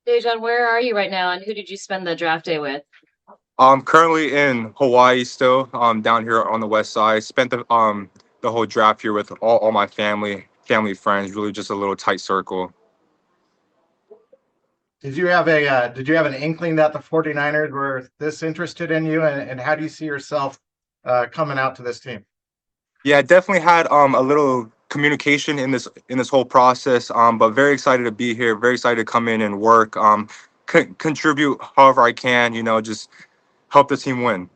Dejan, where are you right now, and who did you spend the draft day with? I'm currently in Hawaii still, down here on the west side. Spent the whole draft here with all my family friends, really just a little tight circle. Did you have an inkling that the 49ers were this interested in you, and how do you see yourself coming out to this team? Yeah, definitely had a little communication in this whole process. But very excited to be here. Very excited to come in and work. Contribute however I can. Just help the team win.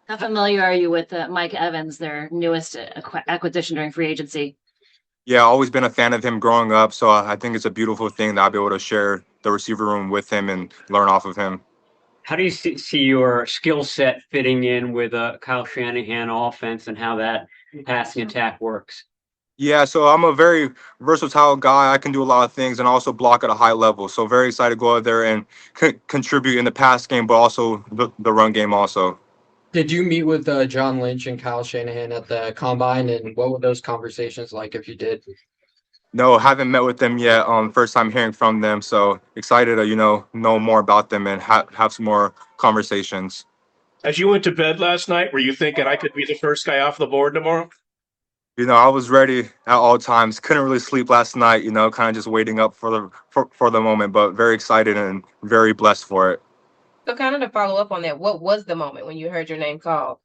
How familiar are you with Mike Evans, their newest acquisition during free agency? Yeah, always been a fan of him growing up. So I think it's a beautiful thing that I'll be able to share the receiver room with him and learn off of him. How do you see your skill set fitting in with a Kyle Shanahan offense and how that passing attack works? Yeah, so I'm a very versatile guy. I can do a lot of things and also block at a high level. So very excited to go out there and contribute in the pass game, but also the run game also. Did you meet with John Lynch and Kyle Shanahan at the combine, and what were those conversations like if you did? No, haven't met with them yet. First time hearing from them. So excited to know more about them and have some more conversations. As you went to bed last night, were you thinking I could be the first guy off the board tomorrow? I was ready at all times. Couldn't really sleep last night. Kind of just waiting up for the moment, but very excited and very blessed for it. So kind of to follow up on that, what was the moment when you heard your name called?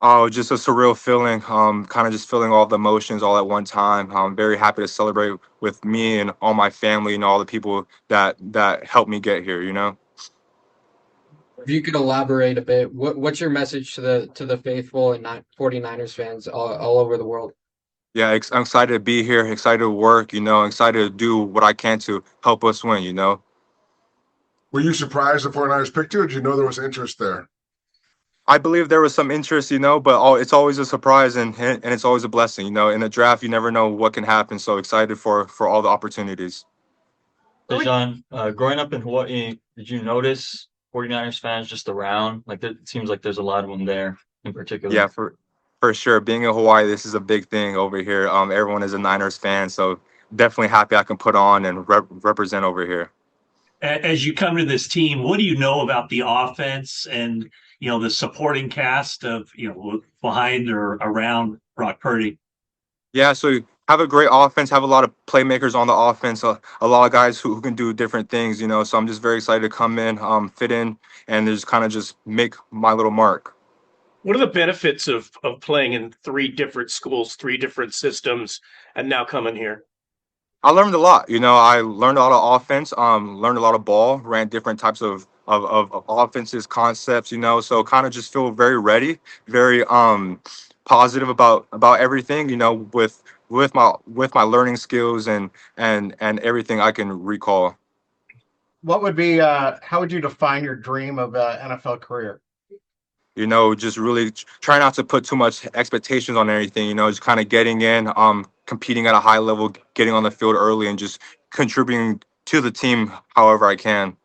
Oh, just a surreal feeling. Kind of just feeling all the emotions all at one time. I'm very happy to celebrate with me and all my family and all the people that helped me get here. If you could elaborate a bit, what's your message to the faithful and not 49ers fans all over the world? Yeah, I'm excited to be here. Excited to work. Excited to do what I can to help us win. Were you surprised the 49ers picked you, or did you know there was interest there? I believe there was some interest. But it's always a surprise and it's always a blessing. In the draft, you never know what can happen. So excited for all the opportunities. Dejan, growing up in Hawaii, did you notice 49ers fans just around? Like, it seems like there's a lot of them there in particular. Yeah, for sure. Being in Hawaii, this is a big thing over here. Everyone is a Niners fan, so definitely happy I can put on and represent over here. As you come to this team, what do you know about the offense and the supporting cast of behind or around Brock Purdy? Yeah, so have a great offense, have a lot of playmakers on the offense, a lot of guys who can do different things. So I'm just very excited to come in, fit in, and just kind of just make my little mark. What are the benefits of playing in three different schools, three different systems, and now coming here? I learned a lot. I learned a lot of offense, learned a lot of ball, ran different types of offenses, concepts, so kind of just feel very ready, very positive about everything, with my learning skills and everything I can recall. What would be how would you define your dream of NFL career? Just really try not to put too much expectations on anything, just kind of getting in, competing at a high level, getting on the field early and just contributing to the team however I can.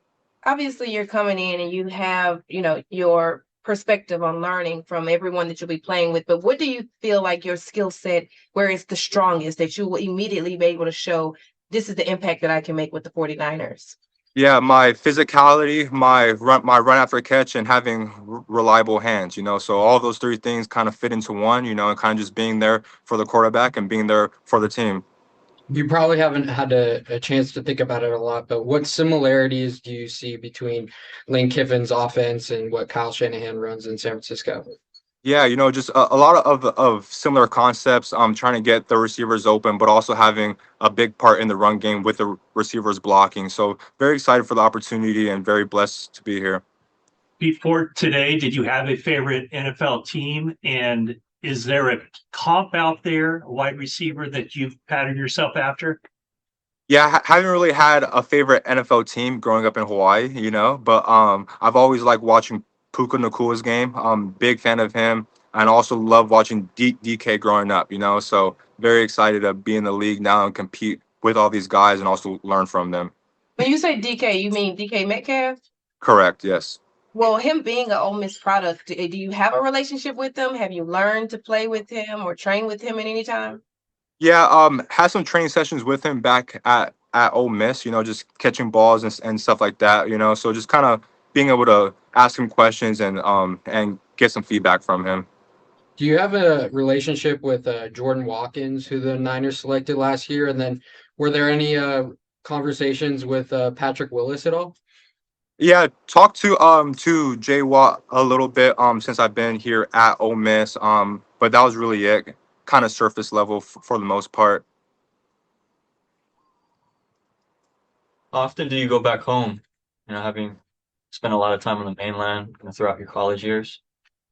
Obviously, you're coming in and you have, your perspective on learning from everyone that you'll be playing with. But what do you feel like your skill set, where it's the strongest, that you will immediately be able to show this is the impact that I can make with the 49ers? Yeah, my physicality, my run after catch, and having reliable hands. So all those three things kind of fit into one. And kind of just being there for the quarterback and being there for the team. You probably haven't had a chance to think about it a lot, but what similarities do you see between Lane Kiffin's offense and what Kyle Shanahan runs in San Francisco? Yeah, just a lot of similar concepts. Trying to get the receivers open, but also having a big part in the run game with the receivers blocking. So very excited for the opportunity and very blessed to be here. Before today, did you have a favorite NFL team? And is there a comp out there, a wide receiver that you've patterned yourself after? Yeah, haven't really had a favorite NFL team growing up in Hawaii, but I've always liked watching Puka Nakua's game. I'm big fan of him, and also love watching DK growing up, so very excited to be in the league now and compete with all these guys and also learn from them. When you say DK, you mean DK Metcalf? Correct, yes. Well, him being an Ole Miss product, do you have a relationship with him? Have you learned to play with him or train with him at any time? Yeah, had some training sessions with him back at Ole Miss, you know, just catching balls and stuff like that, you know. So just kind of being able to ask him questions and get some feedback from him. Do you have a relationship with Jordan Watkins, who the Niners selected last year? And then were there any conversations with Patrick Willis at all? Yeah, talked to Jay Watt a little bit since I've been here at Ole Miss, but that was really it, kind of surface level for the most part. How often do you go back home? You know, having spent a lot of time on the mainland, you know, throughout your college years.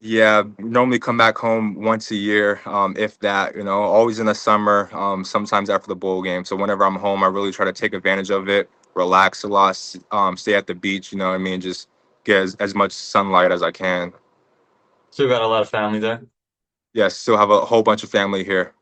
Yeah, normally come back home once a year, if that, you know, always in the summer, sometimes after the bowl game. So whenever I'm home, I really try to take advantage of it, relax a lot, stay at the beach, you know what I mean? Just get as much sunlight as I can. Still got a lot of family there. Yes, still have a whole bunch of family here.